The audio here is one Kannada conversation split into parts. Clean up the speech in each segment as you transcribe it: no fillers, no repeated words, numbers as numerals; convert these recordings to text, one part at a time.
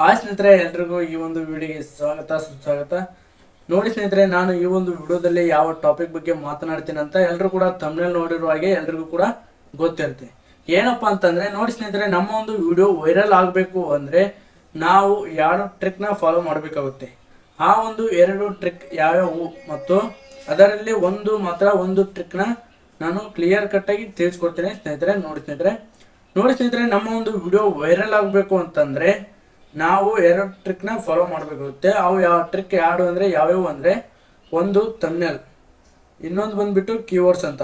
ಸ್ನೇಹಿತರೆ ಎಲ್ರಿಗೂ ಈ ಒಂದು ವಿಡಿಯೋಗೆ ಸುಸ್ವಾಗತ. ನೋಡಿ ಸ್ನೇಹಿತರೆ, ನಾನು ಈ ಒಂದು ವಿಡಿಯೋದಲ್ಲಿ ಯಾವ ಟಾಪಿಕ್ ಬಗ್ಗೆ ಮಾತನಾಡ್ತೀನಿ ಅಂತ ಎಲ್ಲರೂ ಕೂಡ ಥಂಬ್ನೇಲ್ ನೋಡಿರುವ ಹಾಗೆ ಎಲ್ರಿಗೂ ಕೂಡ ಗೊತ್ತಿರುತ್ತೆ. ಏನಪ್ಪಾ ಅಂತಂದ್ರೆ, ನೋಡಿ ಸ್ನೇಹಿತರೆ, ನಮ್ಮ ಒಂದು ವಿಡಿಯೋ ವೈರಲ್ ಆಗಬೇಕು ಅಂದ್ರೆ ನಾವು ಎರಡು ಟ್ರಿಕ್ನ ಫಾಲೋ ಮಾಡಬೇಕಾಗುತ್ತೆ. ಆ ಒಂದು ಎರಡು ಟ್ರಿಕ್ ಯಾವ್ಯಾವು ಮತ್ತು ಅದರಲ್ಲಿ ಒಂದು ಟ್ರಿಕ್ನ ನಾನು ಕ್ಲಿಯರ್ ಕಟ್ ಆಗಿ ತಿಳಿಸ್ಕೊಡ್ತೇನೆ ಸ್ನೇಹಿತರೆ. ನೋಡಿ ಸ್ನೇಹಿತರೆ, ನಮ್ಮ ಒಂದು ವಿಡಿಯೋ ವೈರಲ್ ಆಗಬೇಕು ಅಂತಂದ್ರೆ ನಾವು ಎರಡು ಟ್ರಿಕ್ನ ಫಾಲೋ ಮಾಡಬೇಕಾಗುತ್ತೆ. ಅವು ಯಾವ ಟ್ರಿಕ್ ಯಾರು ಅಂದರೆ ಯಾವ್ಯಾವು ಅಂದರೆ, ಒಂದು ಥಂಬ್ನೇಲ್, ಇನ್ನೊಂದು ಬಂದ್ಬಿಟ್ಟು ಕೀವರ್ಡ್ಸ್ ಅಂತ.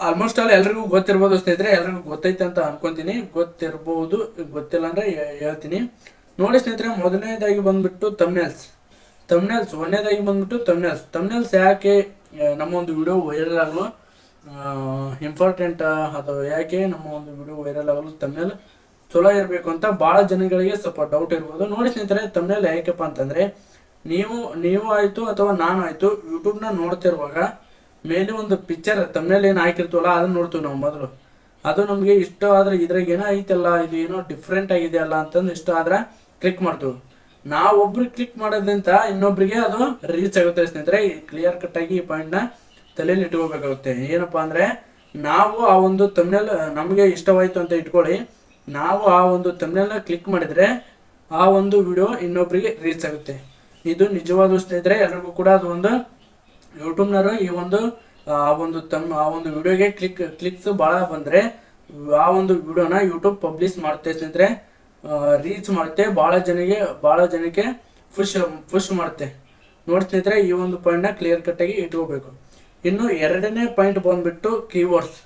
ಆಲ್ಮೋಸ್ಟ್ ಆಲ್ ಎಲ್ರಿಗೂ ಗೊತ್ತಿರ್ಬೋದು ಸ್ನೇಹಿತರೆ, ಎಲ್ರಿಗೂ ಗೊತ್ತೈತೆ ಅಂತ ಅನ್ಕೊಂತೀನಿ. ಗೊತ್ತಿರ್ಬೋದು, ಗೊತ್ತಿಲ್ಲ ಅಂದರೆ ಹೇಳ್ತೀನಿ. ನೋಡಿ ಸ್ನೇಹಿತರೆ, ಮೊದಲನೇದಾಗಿ ಬಂದ್ಬಿಟ್ಟು ಥಂಬ್ನೇಲ್ಸ್ ಒಂದನೇದಾಗಿ ಬಂದ್ಬಿಟ್ಟು ಥಂಬ್ನೇಲ್ಸ್ ಯಾಕೆ ನಮ್ಮ ಒಂದು ವಿಡಿಯೋ ವೈರಲ್ ಆಗಲು ಇಂಪಾರ್ಟೆಂಟ್, ಅದು ಯಾಕೆ ನಮ್ಮ ಒಂದು ವಿಡಿಯೋ ವೈರಲ್ ಆಗಲು ಥಂಬ್ನೇಲ್ ಚಲೋ ಇರಬೇಕು ಅಂತ ಭಾಳ ಜನಗಳಿಗೆ ಸ್ವಲ್ಪ ಡೌಟ್ ಇರ್ಬೋದು. ನೋಡಿ ಸ್ನೇಹಿತರೆ, ಥಂಬ್ನೇಲ್ ಯಾಕಪ್ಪ ಅಂತಂದರೆ, ನೀವು ಆಯಿತು ಅಥವಾ ನಾನು ಆಯಿತು ಯೂಟ್ಯೂಬ್ನ ನೋಡ್ತಿರುವಾಗ ಮೇಲೆ ಒಂದು ಪಿಕ್ಚರ್ ಥಂಬ್ನೇಲ್ ಏನು ಹಾಕಿರ್ತೀವಲ್ಲ ಅದನ್ನ ನೋಡ್ತೀವಿ ನಾವು ಮೊದಲು. ಅದು ನಮಗೆ ಇಷ್ಟ ಆದರೆ ಇದ್ರಾಗ ಏನೋ ಐತಲ್ಲ, ಇದು ಏನೋ ಡಿಫ್ರೆಂಟ್ ಆಗಿದೆಯಲ್ಲ ಅಂತಂದು ಇಷ್ಟ ಆದ್ರೆ ಕ್ಲಿಕ್ ಮಾಡ್ತೀವಿ. ನಾವು ಒಬ್ರಿಗೆ ಕ್ಲಿಕ್ ಮಾಡೋದ್ರಿಂದ ಇನ್ನೊಬ್ರಿಗೆ ಅದು ರೀಚ್ ಆಗುತ್ತೆ ಸ್ನೇಹಿತರೆ. ಕ್ಲಿಯರ್ ಕಟ್ ಆಗಿ ಈ ಪಾಯಿಂಟ್ನ ತಲೆಯಲ್ಲಿ ಇಟ್ಕೋಬೇಕಾಗುತ್ತೆ. ಏನಪ್ಪಾ ಅಂದರೆ, ನಾವು ಆ ಒಂದು ಥಂಬ್ನೇಲ್ ನಮಗೆ ಇಷ್ಟವಾಯಿತು ಅಂತ ಇಟ್ಕೊಳ್ಳಿ, ನಾವು ಆ ಒಂದು ಥಂಬ್ನೇಲ್ನ ಕ್ಲಿಕ್ ಮಾಡಿದರೆ ಆ ಒಂದು ವಿಡಿಯೋ ಇನ್ನೊಬ್ಬರಿಗೆ ರೀಚ್ ಆಗುತ್ತೆ. ಇದು ನಿಜವಾದ ಸ್ನೇಹಿತರೆ, ಎಲ್ರಿಗೂ ಕೂಡ ಅದು ಒಂದು ಯೂಟ್ಯೂಬ್ನವರು ಈ ಒಂದು ಆ ಒಂದು ವಿಡಿಯೋಗೆ ಕ್ಲಿಕ್ಸ್ ಭಾಳ ಬಂದರೆ ಆ ಒಂದು ವಿಡಿಯೋನ ಯೂಟ್ಯೂಬ್ ಪಬ್ಲಿಷ್ ಮಾಡುತ್ತೆ ಸ್ನೇಹಿತರೆ, ರೀಚ್ ಮಾಡುತ್ತೆ, ಭಾಳ ಜನಕ್ಕೆ ಪುಷ್ ಮಾಡುತ್ತೆ. ನೋಡಿ ಸ್ನೇಹಿತರೆ, ಈ ಒಂದು ಪಾಯಿಂಟ್ನ ಕ್ಲಿಯರ್ ಕಟ್ಟಾಗಿ ಇಟ್ಕೋಬೇಕು. ಇನ್ನು ಎರಡನೇ ಪಾಯಿಂಟ್ ಬಂದ್ಬಿಟ್ಟು ಕೀವರ್ಡ್ಸ್.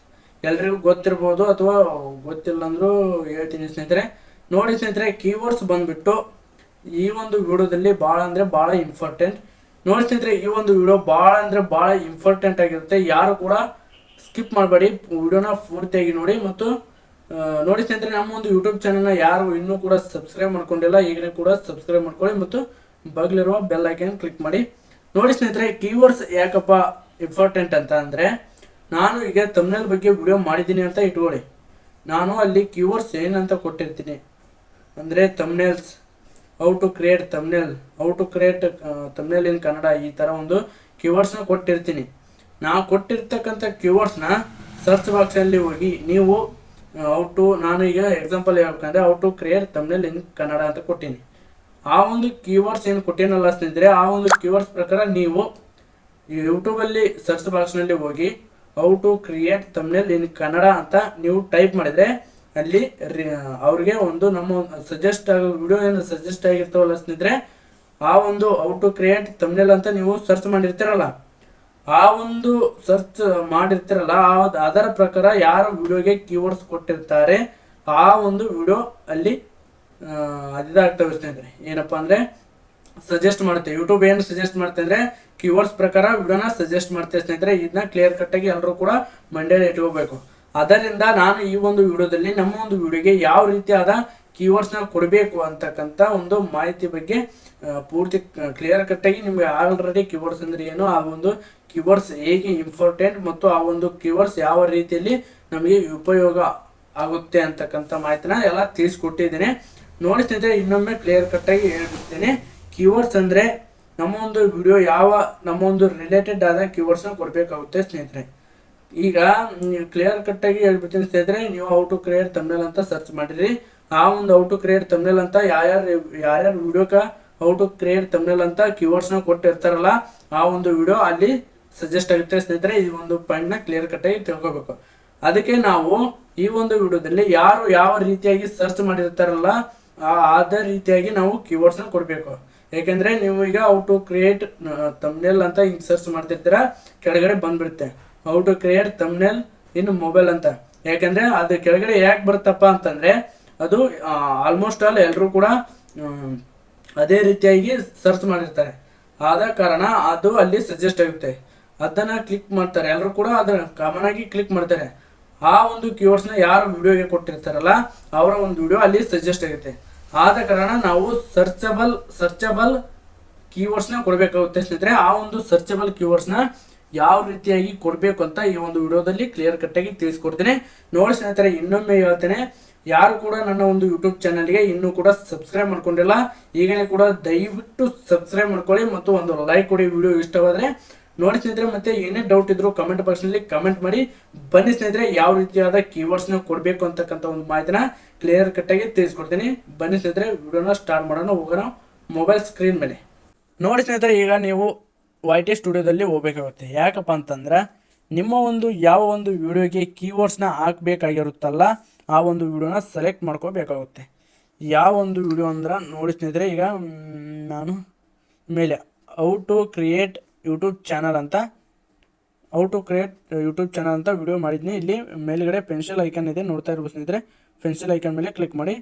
ಎಲ್ರಿಗೂ ಗೊತ್ತಿರ್ಬೋದು ಅಥವಾ ಗೊತ್ತಿಲ್ಲ ಅಂದರೂ ಹೇಳ್ತೀನಿ ಸ್ನೇಹಿತರೆ. ನೋಡಿ ಸ್ನೇಹಿತರೆ, ಕೀವರ್ಡ್ಸ್ ಬಂದ್ಬಿಟ್ಟು ಈ ಒಂದು ವಿಡಿಯೋದಲ್ಲಿ ಭಾಳ ಇಂಪಾರ್ಟೆಂಟ್. ನೋಡಿ ಸ್ನೇಹಿತರೆ, ಈ ಒಂದು ವಿಡಿಯೋ ಭಾಳ ಇಂಪಾರ್ಟೆಂಟ್ ಆಗಿರುತ್ತೆ. ಯಾರು ಕೂಡ ಸ್ಕಿಪ್ ಮಾಡಬೇಡಿ, ವಿಡಿಯೋನ ಪೂರ್ತಿಯಾಗಿ ನೋಡಿ. ಮತ್ತು ನೋಡಿ ಸ್ನೇಹಿತರೆ, ನಮ್ಮ ಒಂದು ಯೂಟ್ಯೂಬ್ ಚಾನಲ್ನ ಯಾರು ಇನ್ನೂ ಕೂಡ ಸಬ್ಸ್ಕ್ರೈಬ್ ಮಾಡ್ಕೊಂಡಿಲ್ಲ, ಈಗಲೇ ಕೂಡ ಸಬ್ಸ್ಕ್ರೈಬ್ ಮಾಡ್ಕೊಳ್ಳಿ ಮತ್ತು ಬಗ್ಲಿರುವ ಬೆಲ್ ಐಕಾನ್ ಕ್ಲಿಕ್ ಮಾಡಿ. ನೋಡಿ ಸ್ನೇಹಿತರೆ, ಕೀವರ್ಡ್ಸ್ ಯಾಕಪ್ಪ ಇಂಪಾರ್ಟೆಂಟ್ ಅಂತ ಅಂದರೆ, ನಾನು ಈಗ ಥಂಬ್ನೇಲ್ ಬಗ್ಗೆ ವಿಡಿಯೋ ಮಾಡಿದ್ದೀನಿ ಅಂತ ಇಟ್ಕೊಳ್ಳಿ, ನಾನು ಅಲ್ಲಿ ಕೀವರ್ಡ್ಸ್ ಏನಂತ ಕೊಟ್ಟಿರ್ತೀನಿ ಅಂದರೆ thumbnails, how to create thumbnail ಇನ್ ಕನ್ನಡ, ಈ ಥರ ಒಂದು ಕೀವರ್ಡ್ಸ್ನ ಕೊಟ್ಟಿರ್ತೀನಿ. ನಾವು ಕೊಟ್ಟಿರ್ತಕ್ಕಂಥ ಕೀವರ್ಡ್ಸ್ನ ಸರ್ಚ್ ಬಾಕ್ಸಲ್ಲಿ ಹೋಗಿ ನೀವು ನಾನು ಈಗ ಎಕ್ಸಾಂಪಲ್ ಹೇಳ್ಬೇಕಂದ್ರೆ ಹೌ ಟು ಕ್ರಿಯೇಟ್ ಥಂಬ್ನೇಲ್ ಇನ್ ಕನ್ನಡ ಅಂತ ಕೊಟ್ಟೀನಿ. ಆ ಒಂದು ಕೀವರ್ಡ್ಸ್ ಏನು ಕೊಟ್ಟೇನಲ್ಲ ಸ್ನೇಹಿತರೆ, ಆ ಒಂದು ಕೀವರ್ಡ್ಸ್ ಪ್ರಕಾರ ನೀವು ಯೂಟ್ಯೂಬಲ್ಲಿ ಸರ್ಚ್ ಬಾಕ್ಸ್ನಲ್ಲಿ ಹೋಗಿ ಹೌ ಟು ಕ್ರಿಯೇಟ್ ಥಂಬ್ನೇಲ್ ಇನ್ ಕನ್ನಡ ಅಂತ ನೀವು ಟೈಪ್ ಮಾಡಿದರೆ ಅಲ್ಲಿ ಅವ್ರಿಗೆ ಒಂದು ನಮ್ಮ ವಿಡಿಯೋ ಏನು ಸಜೆಸ್ಟ್ ಆಗಿರ್ತಾವಲ್ಲ ಸ್ನೇಹಿತರೆ, ಆ ಒಂದು ಹೌ ಟು ಕ್ರಿಯೇಟ್ ಥಂಬ್ನೇಲ್ ಅಂತ ನೀವು ಸರ್ಚ್ ಮಾಡಿರ್ತೀರಲ್ಲ, ಆ ಒಂದು ಸರ್ಚ್ ಮಾಡಿರ್ತೀರಲ್ಲ ಅದರ ಪ್ರಕಾರ ಯಾರು ವಿಡಿಯೋಗೆ ಕೀವರ್ಡ್ಸ್ ಕೊಟ್ಟಿರ್ತಾರೆ ಆ ಒಂದು ವಿಡಿಯೋ ಅಲ್ಲಿ ಅದಾಗ್ತವೆ ಸ್ನೇಹಿತರೆ. ಏನಪ್ಪಾ ಅಂದರೆ ಸಜೆಸ್ಟ್ ಮಾಡುತ್ತೆ, ಯೂಟ್ಯೂಬ್ ಏನು ಸಜೆಸ್ಟ್ ಮಾಡುತ್ತೆ ಅಂದರೆ ಕೀವರ್ಡ್ಸ್ ಪ್ರಕಾರ ವಿಡಿಯೋನ ಸಜೆಸ್ಟ್ ಮಾಡ್ತೇವೆ ಸ್ನೇಹಿತರೆ. ಇದನ್ನ ಕ್ಲಿಯರ್ ಕಟ್ಟಾಗಿ ಎಲ್ಲರೂ ಕೂಡ ಮಂಡ್ಯಲ್ಲಿ ಇಟ್ಕೋಬೇಕು. ಅದರಿಂದ ನಾನು ಈ ಒಂದು ವಿಡಿಯೋದಲ್ಲಿ ನಮ್ಮ ಒಂದು ವಿಡಿಯೋಗೆ ಯಾವ ರೀತಿಯಾದ ಕೀವರ್ಡ್ಸ್ನ ಕೊಡಬೇಕು ಅಂತಕ್ಕಂಥ ಒಂದು ಮಾಹಿತಿ ಬಗ್ಗೆ ಪೂರ್ತಿ ಕ್ಲಿಯರ್ ಕಟ್ಟಾಗಿ ನಿಮಗೆ ಆಲ್ರೆಡಿ ಕೀವರ್ಡ್ಸ್ ಅಂದರೆ ಏನು, ಆ ಒಂದು ಕೀವರ್ಡ್ಸ್ ಹೇಗೆ ಇಂಪಾರ್ಟೆಂಟ್ ಮತ್ತು ಆ ಒಂದು ಕೀವರ್ಡ್ಸ್ ಯಾವ ರೀತಿಯಲ್ಲಿ ನಮಗೆ ಉಪಯೋಗ ಆಗುತ್ತೆ ಅಂತಕ್ಕಂಥ ಮಾಹಿತಿನ ಎಲ್ಲ ತಿಳಿಸ್ಕೊಟ್ಟಿದ್ದೇನೆ. ನೋಡಿ ಸ್ನೇಹಿತರೆ, ಇನ್ನೊಮ್ಮೆ ಕ್ಲಿಯರ್ ಕಟ್ಟಾಗಿ ಹೇಳ್ಬಿಡ್ತೇನೆ. ಕೀವರ್ಡ್ಸ್ ಅಂದರೆ ನಮ್ಮ ಒಂದು ವಿಡಿಯೋ ನಮ್ಮ ಒಂದು ರಿಲೇಟೆಡ್ ಆದ ಕೀವರ್ಡ್ಸ್ನ ಕೊಡಬೇಕಾಗುತ್ತೆ ಸ್ನೇಹಿತರೆ. ಈಗ ಕ್ಲಿಯರ್ ಕಟ್ಟಾಗಿ ಹೇಳ್ಬಿಡ್ತೀನಿ ಸ್ನೇಹಿತರೆ, ನೀವು ಹೌ ಟು ಕ್ರಿಯೇಟ್ ಥಂಬ್ನೇಲ್ ಅಂತ ಸರ್ಚ್ ಮಾಡಿರಿ. ಆ ಒಂದು ಹೌ ಟು ಕ್ರಿಯೇಟ್ ಥಂಬ್ನೇಲ್ ಅಂತ ಯಾರ್ಯಾರು ವಿಡಿಯೋಕ್ಕೆ ಹೌ ಟು ಕ್ರಿಯೇಟ್ ಥಂಬ್ನೇಲ್ ಅಂತ ಕೀವರ್ಡ್ಸ್ನ ಕೊಟ್ಟಿರ್ತಾರಲ್ಲ ಆ ಒಂದು ವಿಡಿಯೋ ಅಲ್ಲಿ ಸಜೆಸ್ಟ್ ಆಗುತ್ತೆ ಸ್ನೇಹಿತರೆ. ಈ ಒಂದು ಪಾಯಿಂಟ್ನ ಕ್ಲಿಯರ್ ಕಟ್ಟಾಗಿ ತಿಳ್ಕೊಬೇಕು. ಅದಕ್ಕೆ ನಾವು ಈ ಒಂದು ವಿಡಿಯೋದಲ್ಲಿ ಯಾರು ಯಾವ ರೀತಿಯಾಗಿ ಸರ್ಚ್ ಮಾಡಿರ್ತಾರಲ್ಲ ಅದೇ ರೀತಿಯಾಗಿ ನಾವು ಕೀವರ್ಡ್ಸ್ನ ಕೊಡಬೇಕು. ಯಾಕೆಂದರೆ ನೀವು ಈಗ ಹೌ ಟು ಕ್ರಿಯೇಟ್ ಥಂಬ್ನೇಲ್ ಅಂತ ಹಿಂಗೆ ಸರ್ಚ್ ಮಾಡ್ತಿರ್ತೀರ, ಕೆಳಗಡೆ ಬಂದ್ಬಿಡುತ್ತೆ how to create thumbnail in mobile ಅಂತ. ಯಾಕೆಂದರೆ ಅದು ಕೆಳಗಡೆ ಯಾಕೆ ಬರುತ್ತಪ್ಪ ಅಂತಂದರೆ ಅದು ಆಲ್ಮೋಸ್ಟ್ ಆಲ್ ಎಲ್ಲರೂ ಕೂಡ ಅದೇ ರೀತಿಯಾಗಿ ಸರ್ಚ್ ಮಾಡಿರ್ತಾರೆ, ಆದ ಕಾರಣ ಅದು ಅಲ್ಲಿ ಸಜೆಸ್ಟ್ ಆಗುತ್ತೆ. ಅದನ್ನು ಕ್ಲಿಕ್ ಮಾಡ್ತಾರೆ, ಎಲ್ಲರೂ ಕೂಡ ಅದನ್ನು ಕಾಮನ್ ಆಗಿ ಕ್ಲಿಕ್ ಮಾಡ್ತಾರೆ. ಆ ಒಂದು ಕೀವರ್ಡ್ಸ್ನ ಯಾರು ವಿಡಿಯೋಗೆ ಕೊಟ್ಟಿರ್ತಾರಲ್ಲ ಅವರ ಒಂದು ವಿಡಿಯೋ ಅಲ್ಲಿ ಸಜೆಸ್ಟ್ ಆಗುತ್ತೆ. ಆದ ಕಾರಣ ನಾವು ಸರ್ಚಬಲ್ ಕೀವರ್ಡ್ಸ್ನ ಕೊಡಬೇಕಾಗುತ್ತೆ ಸ್ನೇಹಿತರೆ. ಆ ಒಂದು ಸರ್ಚಬಲ್ ಕೀವರ್ಡ್ಸ್ನ ಯಾವ ರೀತಿಯಾಗಿ ಕೊಡಬೇಕು ಅಂತ ಈ ಒಂದು ವಿಡಿಯೋದಲ್ಲಿ ಕ್ಲಿಯರ್ ಕಟ್ಟಾಗಿ ತಿಳಿಸ್ಕೊಡ್ತೀನಿ. ನೋಡಿ ಸ್ನೇಹಿತರೆ, ಇನ್ನೊಮ್ಮೆ ಹೇಳ್ತೇನೆ, ಯಾರು ಕೂಡ ನನ್ನ ಒಂದು ಯೂಟ್ಯೂಬ್ ಚಾನಲ್ಗೆ ಇನ್ನೂ ಕೂಡ ಸಬ್ಸ್ಕ್ರೈಬ್ ಮಾಡ್ಕೊಂಡಿಲ್ಲ, ಈಗಲೇ ಕೂಡ ದಯವಿಟ್ಟು ಸಬ್ಸ್ಕ್ರೈಬ್ ಮಾಡ್ಕೊಳ್ಳಿ ಮತ್ತು ಒಂದು ಲೈಕ್ ಕೊಡಿ ವಿಡಿಯೋ ಇಷ್ಟವಾದರೆ. ನೋಡಿ ಸ್ನೇಹಿತರೆ, ಮತ್ತೆ ಏನೇ ಡೌಟ್ ಇದ್ರು ಕಮೆಂಟ್ ಬಾಕ್ಸ್ನಲ್ಲಿ ಕಮೆಂಟ್ ಮಾಡಿ. ಬನ್ನಿ ಸ್ನೇಹಿತರೆ, ಯಾವ ರೀತಿಯಾದ ಕೀವರ್ಡ್ಸ್ನ ಕೊಡಬೇಕು ಅಂತಕ್ಕಂಥ ಒಂದು ಮಾಹಿತಿನ ಕ್ಲಿಯರ್ ಕಟ್ಟಾಗಿ ತಿಳಿಸ್ಕೊಡ್ತೀನಿ. ಬನ್ನಿ ಸ್ನೇಹಿತರೆ, ವಿಡಿಯೋನ ಸ್ಟಾರ್ಟ್ ಮಾಡೋಣ. ಹೋಗೋಣ ಮೊಬೈಲ್ ಸ್ಕ್ರೀನ್ ಮೇಲೆ. ನೋಡಿ ಸ್ನೇಹಿತರೆ, ಈಗ ನೀವು YT ಸ್ಟುಡಿಯೋದಲ್ಲಿ ಹೋಗ್ಬೇಕಾಗುತ್ತೆ. ಯಾಕಪ್ಪ ಅಂತಂದ್ರೆ ನಿಮ್ಮ ಒಂದು ಯಾವ ಒಂದು ವಿಡಿಯೋಗೆ ಕೀವರ್ಡ್ಸ್ನ ಹಾಕಬೇಕಾಗಿರುತ್ತಲ್ಲ ಆ ಒಂದು ವಿಡಿಯೋನ ಸೆಲೆಕ್ಟ್ ಮಾಡ್ಕೋಬೇಕಾಗುತ್ತೆ. ಯಾವ ಒಂದು ವಿಡಿಯೋ ಅಂದ್ರೆ ನೋಡಿ ಸ್ನೇಹಿತರೆ, ಈಗ ನಾನು ಮೇಲೆ how to create YouTube channel ಅಂತ ವಿಡಿಯೋ ಮಾಡಿದ್ದೀನಿ. ಇಲ್ಲಿ ಮೇಲ್ಗಡೆ ಪೆನ್ಸಿಲ್ ಐಕನ್ ಇದೆ, ನೋಡ್ತಾ ಇರ್ಬೋದು ಸ್ನೇಹಿತರೆ. ಪೆನ್ಸಿಲ್ ಐಕನ್ ಮೇಲೆ ಕ್ಲಿಕ್ ಮಾಡಿ.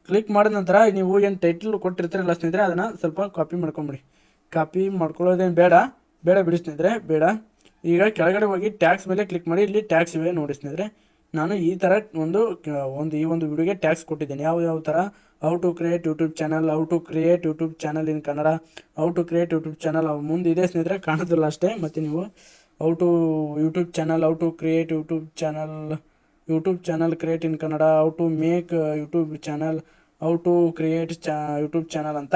ಕ್ಲಿಕ್ ಮಾಡಿದ ನಂತರ ನೀವು ಏನು ಟೈಟಲ್ ಕೊಟ್ಟಿರ್ತೀರಲ್ಲ ಸ್ನೇಹಿತರೆ, ಅದನ್ನು ಸ್ವಲ್ಪ ಕಾಪಿ ಮಾಡ್ಕೊಂಬಿಡಿ. ಕಾಪಿ ಮಾಡ್ಕೊಳ್ಳೋದೇನು ಬೇಡ ಬಿಡಿ ಸ್ನೇಹಿತರೆ, ಬೇಡ. ಈಗ ಕೆಳಗಡೆ ಹೋಗಿ ಟ್ಯಾಕ್ಸ್ ಮೇಲೆ ಕ್ಲಿಕ್ ಮಾಡಿ. ಇಲ್ಲಿ ಟ್ಯಾಕ್ಸ್ ಇವೆ ನೋಡಿ ಸ್ನೇಹಿತರೆ. ನಾನು ಈ ಥರ ಈ ಒಂದು ವಿಡಿಯೋಗೆ ಟ್ಯಾಕ್ಸ್ ಕೊಟ್ಟಿದ್ದೇನೆ. ಯಾವ ಥರ how to create YouTube channel, how to create YouTube channel in Kannada, how to create YouTube channel ಮುಂದೆ ಇದೆ ಸ್ನೇಹಿತರೆ, ಕಾಣೋದಿಲ್ಲ ಅಷ್ಟೇ. ಮತ್ತು ನೀವು how to YouTube channel, how to create YouTube channel create in Kannada, how to make YouTube channel, how to create YouTube channel ಅಂತ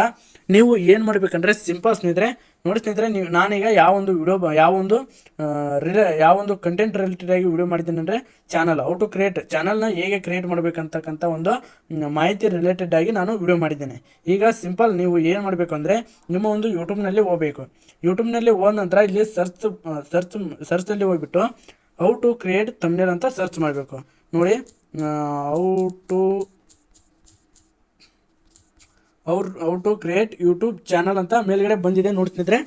ನೀವು ಏನು ಮಾಡಬೇಕಂದ್ರೆ ಸಿಂಪಲ್ ಸ್ನೇಹಿತರೆ. ನೋಡಿ ಸ್ನೇಹಿತರೆ, ನಾನೀಗ ಯಾವ ಒಂದು ಕಂಟೆಂಟ್ ರಿಲೇಟೆಡ್ ಆಗಿ ವಿಡಿಯೋ ಮಾಡಿದ್ದೀನಿ ಅಂದರೆ ಚಾನಲ್ ಹೌ ಟು ಕ್ರಿಯೇಟ್ ಚಾನಲ್ನ ಹೇಗೆ ಕ್ರಿಯೇಟ್ ಮಾಡಬೇಕಂತಕ್ಕಂಥ ಒಂದು ಮಾಹಿತಿ ರಿಲೇಟೆಡ್ ಆಗಿ ನಾನು ವಿಡಿಯೋ ಮಾಡಿದ್ದೇನೆ. ಈಗ ಸಿಂಪಲ್ ನೀವು ಏನು ಮಾಡಬೇಕು ಅಂದರೆ ನಿಮ್ಮ ಒಂದು ಯೂಟ್ಯೂಬ್ನಲ್ಲಿ ಹೋಗಬೇಕು. ಯೂಟ್ಯೂಬ್ನಲ್ಲಿ ಹೋದ ನಂತರ ಇಲ್ಲಿ ಸರ್ಚಲ್ಲಿ ಹೋಗ್ಬಿಟ್ಟು ಹೌ ಟು ಕ್ರಿಯೇಟ್ ಥಂಬ್ನೇಲ್ ಅಂತ ಸರ್ಚ್ ಮಾಡಬೇಕು. ನೋಡಿ, how to create YouTube channel ಅಂತ ಮೇಲ್ಗಡೆ ಬಂದಿದೆ ನೋಡಿ ಸ್ನೇಹಿತರೆ.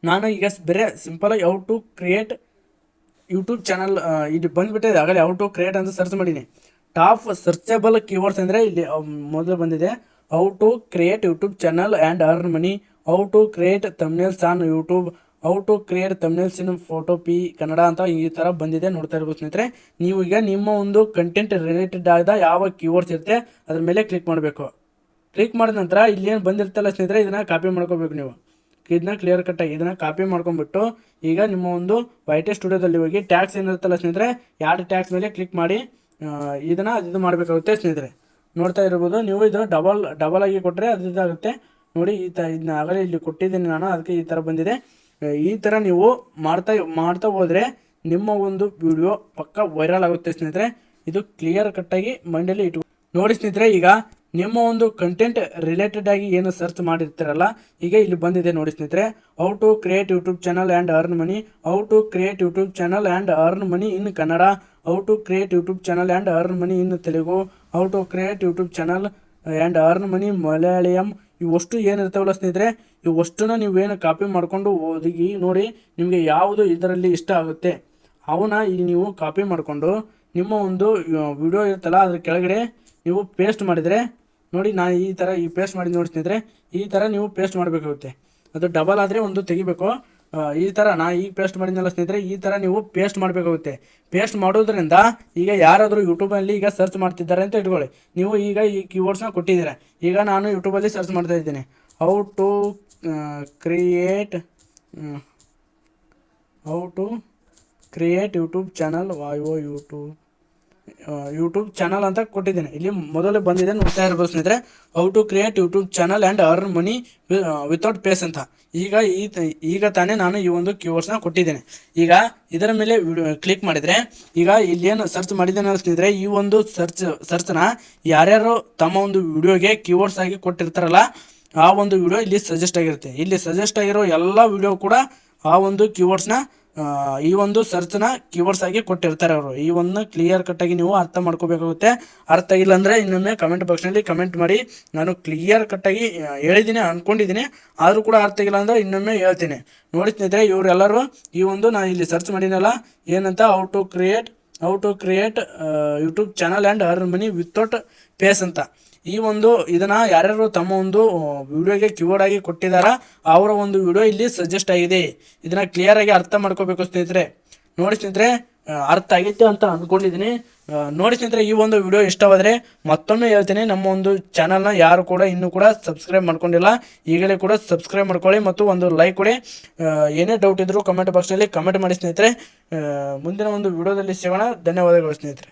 ನಾನು ಈಗ ಬೇರೆ ಸಿಂಪಲ್ ಆಗಿ how to create YouTube channel ಇದು ಬಂದುಬಿಟ್ಟಿದೆ. ಆಗಲೇ ಹೌ ಟು ಕ್ರಿಯೇಟ್ ಅಂತ ಸರ್ಚ್ ಮಾಡೀನಿ. ಟಾಪ್ ಸರ್ಚೇಬಲ್ ಕೀವರ್ಡ್ಸ್ ಅಂದರೆ ಇಲ್ಲಿ ಮೊದಲು ಬಂದಿದೆ how to create YouTube channel and earn money, how to create thumbnails on YouTube, how to create thumbnails in Photopea Kannada ಅಂತ ಈ ಥರ ಬಂದಿದೆ, ನೋಡ್ತಾ ಇರ್ಬೋದು ಸ್ನೇಹಿತರೆ. ನೀವು ಈಗ ನಿಮ್ಮ ಒಂದು ಕಂಟೆಂಟ್ ರಿಲೇಟೆಡ್ ಆದ ಯಾವ ಕೀವರ್ಡ್ಸ್ ಇರುತ್ತೆ ಅದ್ರ ಮೇಲೆ ಕ್ಲಿಕ್ ಮಾಡಬೇಕು. ಕ್ಲಿಕ್ ಮಾಡಿದ ನಂತರ ಇಲ್ಲಿ ಏನು ಬಂದಿರ್ತಲ್ಲ ಸ್ನೇಹಿತರೆ, ಇದನ್ನು ಕಾಪಿ ಮಾಡ್ಕೋಬೇಕು. ನೀವು ಇದನ್ನ ಕ್ಲಿಯರ್ ಕಟ್ಟಾಗಿ ಇದನ್ನು ಕಾಪಿ ಮಾಡ್ಕೊಂಡ್ಬಿಟ್ಟು ಈಗ ನಿಮ್ಮ ಒಂದು YT ಸ್ಟುಡಿಯೋದಲ್ಲಿ ಹೋಗಿ ಟ್ಯಾಕ್ಸ್ ಏನಿರುತ್ತಲ್ಲ ಸ್ನೇಹಿತರೆ, ಎರಡು ಟ್ಯಾಕ್ಸ್ ಮೇಲೆ ಕ್ಲಿಕ್ ಮಾಡಿ ಇದು ಮಾಡಬೇಕಾಗುತ್ತೆ ಸ್ನೇಹಿತರೆ. ನೋಡ್ತಾ ಇರ್ಬೋದು ನೀವು. ಇದು ಡಬಲ್ ಆಗಿ ಕೊಟ್ಟರೆ ಅದು ಇದಾಗುತ್ತೆ ನೋಡಿ. ಇದನ್ನ ಆಗಲೇ ಇಲ್ಲಿ ಕೊಟ್ಟಿದ್ದೀನಿ ನಾನು, ಅದಕ್ಕೆ ಈ ಥರ ಬಂದಿದೆ. ಈ ಥರ ನೀವು ಮಾಡ್ತಾ ಹೋದರೆ ನಿಮ್ಮ ಒಂದು ವಿಡಿಯೋ ಪಕ್ಕ ವೈರಲ್ ಆಗುತ್ತೆ ಸ್ನೇಹಿತರೆ. ಇದು ಕ್ಲಿಯರ್ ಕಟ್ಟಾಗಿ ಮೈಂಡಲ್ಲಿ ನೋಡಿ ಸ್ನೇಹಿತರೆ. ಈಗ ನಿಮ್ಮ ಒಂದು ಕಂಟೆಂಟ್ ರಿಲೇಟೆಡ್ ಆಗಿ ಏನು ಸರ್ಚ್ ಮಾಡಿರ್ತೀರಲ್ಲ, ಈಗ ಇಲ್ಲಿ ಬಂದಿದೆ ನೋಡಿ ಸ್ನೇಹಿತರೆ. How to create YouTube channel and earn money, how to create YouTube channel and earn money in Kannada, how to create YouTube channel and earn money in Telugu, how to create YouTube channel and earn money Malayalam. ಇವಷ್ಟು ಏನಿರ್ತಾವಲ್ಲ ಸ್ನೇಹಿತರೆ, ಇವಷ್ಟನ್ನ ನೀವೇನು ಕಾಪಿ ಮಾಡಿಕೊಂಡು ಓದಿ ನೋಡಿ. ನಿಮಗೆ ಯಾವುದು ಇದರಲ್ಲಿ ಇಷ್ಟ ಆಗುತ್ತೆ ಅವನ್ನ ಈಗ ನೀವು ಕಾಪಿ ಮಾಡಿಕೊಂಡು ನಿಮ್ಮ ಒಂದು ವಿಡಿಯೋ ಇರುತ್ತಲ್ಲ ಅದ್ರ ಕೆಳಗಡೆ ನೀವು ಪೇಸ್ಟ್ ಮಾಡಿದರೆ ನೋಡಿ. ನಾನು ಈ ಥರ ಪೇಸ್ಟ್ ಮಾಡಿ ನೋಡಿ ಸ್ನೇಹಿತರೆ. ಈ ಥರ ನೀವು ಪೇಸ್ಟ್ ಮಾಡಬೇಕಾಗುತ್ತೆ. ಅದು ಡಬಲ್ ಆದರೆ ಒಂದು ತೆಗಿಬೇಕು. ಈ ಥರ ಈಗ ಪೇಸ್ಟ್ ಮಾಡಿದ್ನಲ್ಲ ಸ್ನೇಹಿತರೆ, ಈ ಥರ ನೀವು ಪೇಸ್ಟ್ ಮಾಡಬೇಕಾಗುತ್ತೆ. ಪೇಸ್ಟ್ ಮಾಡೋದ್ರಿಂದ ಈಗ ಯಾರಾದರೂ ಯೂಟ್ಯೂಬಲ್ಲಿ ಈಗ ಸರ್ಚ್ ಮಾಡ್ತಿದ್ದಾರೆ ಅಂತ ಇಟ್ಕೊಳ್ಳಿ. ನೀವು ಈಗ ಈ ಕೀವರ್ಡ್ಸ್ನ ಕೊಟ್ಟಿದ್ದೀರಾ. ಈಗ ನಾನು ಯೂಟ್ಯೂಬಲ್ಲಿ ಸರ್ಚ್ ಮಾಡ್ತಾ ಇದ್ದೀನಿ how to create YouTube channel YouTube channel ಅಂತ ಕೊಟ್ಟಿದ್ದೇನೆ. ಇಲ್ಲಿ ಮೊದಲು ಬಂದಿದೆ ನೋಡ್ತಾ ಇರ್ಬೋದು ಸ್ನೇಹಿತರೆ. How to create YouTube channel and earn money without face ಅಂತ. ಈಗ ತಾನೇ ನಾನು ಈ ಒಂದು ಕೀವರ್ಡ್ಸ್ನ ಕೊಟ್ಟಿದ್ದೇನೆ. ಈಗ ಇದರ ಮೇಲೆ ಕ್ಲಿಕ್ ಮಾಡಿದರೆ ಈಗ ಇಲ್ಲೇನು ಸರ್ಚ್ ಮಾಡಿದ್ದೇನೆ ಸ್ನೇಹಿತರೆ, ಈ ಒಂದು ಸರ್ಚ್ನ ಯಾರ್ಯಾರು ತಮ್ಮ ಒಂದು ವಿಡಿಯೋಗೆ ಕೀವರ್ಡ್ಸ್ ಆಗಿ ಕೊಟ್ಟಿರ್ತಾರಲ್ಲ ಆ ಒಂದು ವಿಡಿಯೋ ಇಲ್ಲಿ ಸಜೆಸ್ಟ್ ಆಗಿರುತ್ತೆ. ಇಲ್ಲಿ ಸಜೆಸ್ಟ್ ಆಗಿರೋ ಎಲ್ಲ ವಿಡಿಯೋ ಕೂಡ ಆ ಒಂದು ಕೀವರ್ಡ್ಸ್ನ ಈ ಒಂದು ಸರ್ಚ್ನ ಕೀವರ್ಡ್ಸ್ ಆಗಿ ಕೊಟ್ಟಿರ್ತಾರೆ ಅವರು. ಈ ಒಂದು ಕ್ಲಿಯರ್ ಕಟ್ಟಾಗಿ ನೀವು ಅರ್ಥ ಮಾಡ್ಕೋಬೇಕಾಗುತ್ತೆ. ಅರ್ಥ ಇಲ್ಲ ಅಂದರೆ ಇನ್ನೊಮ್ಮೆ ಕಮೆಂಟ್ ಬಾಕ್ಸ್ನಲ್ಲಿ ಕಮೆಂಟ್ ಮಾಡಿ. ನಾನು ಕ್ಲಿಯರ್ ಕಟ್ಟಾಗಿ ಹೇಳಿದ್ದೀನಿ ಅಂದ್ಕೊಂಡಿದ್ದೀನಿ, ಆದರೂ ಕೂಡ ಅರ್ಥ ಆಗಿಲ್ಲ ಅಂದರೆ ಇನ್ನೊಮ್ಮೆ ಹೇಳ್ತೀನಿ. ನೋಡಿ ಸ್ನೇಹಿತರೆ, ಇವರೆಲ್ಲರೂ ಈ ಒಂದು ನಾನು ಇಲ್ಲಿ ಸರ್ಚ್ ಮಾಡಿನಲ್ಲ ಏನಂತ how to create YouTube channel and earn money without face ಅಂತ. ಈ ಒಂದು ಇದನ್ನು ಯಾರ್ಯಾರು ತಮ್ಮ ಒಂದು ವಿಡಿಯೋಗೆ ಕೀವರ್ಡ್ ಆಗಿ ಕೊಟ್ಟಿದ್ದಾರ ಅವರ ಒಂದು ವಿಡಿಯೋ ಇಲ್ಲಿ ಸಜೆಸ್ಟ್ ಆಗಿದೆ. ಇದನ್ನು ಕ್ಲಿಯರಾಗಿ ಅರ್ಥ ಮಾಡ್ಕೋಬೇಕು ಸ್ನೇಹಿತರೆ. ನೋಡಿ ಸ್ನೇಹಿತರೆ, ಅರ್ಥ ಆಗಿತ್ತು ಅಂತ ಅಂದ್ಕೊಂಡಿದ್ದೀನಿ. ನೋಡಿ ಸ್ನೇಹಿತರೆ, ಈ ಒಂದು ವಿಡಿಯೋ ಇಷ್ಟವಾದರೆ ಮತ್ತೊಮ್ಮೆ ಹೇಳ್ತೀನಿ, ನಮ್ಮ ಒಂದು ಚಾನಲ್ನ ಯಾರು ಕೂಡ ಇನ್ನೂ ಕೂಡ ಸಬ್ಸ್ಕ್ರೈಬ್ ಮಾಡ್ಕೊಂಡಿಲ್ಲ ಈಗಲೇ ಕೂಡ ಸಬ್ಸ್ಕ್ರೈಬ್ ಮಾಡ್ಕೊಳ್ಳಿ ಮತ್ತು ಒಂದು ಲೈಕ್ ಕೊಡಿ. ಏನೇ ಡೌಟ್ ಇದ್ದರೂ ಕಮೆಂಟ್ ಬಾಕ್ಸ್ನಲ್ಲಿ ಕಮೆಂಟ್ ಮಾಡಿ ಸ್ನೇಹಿತರೆ. ಮುಂದಿನ ಒಂದು ವಿಡಿಯೋದಲ್ಲಿ ಸಿಗೋಣ. ಧನ್ಯವಾದಗಳು ಸ್ನೇಹಿತರೆ.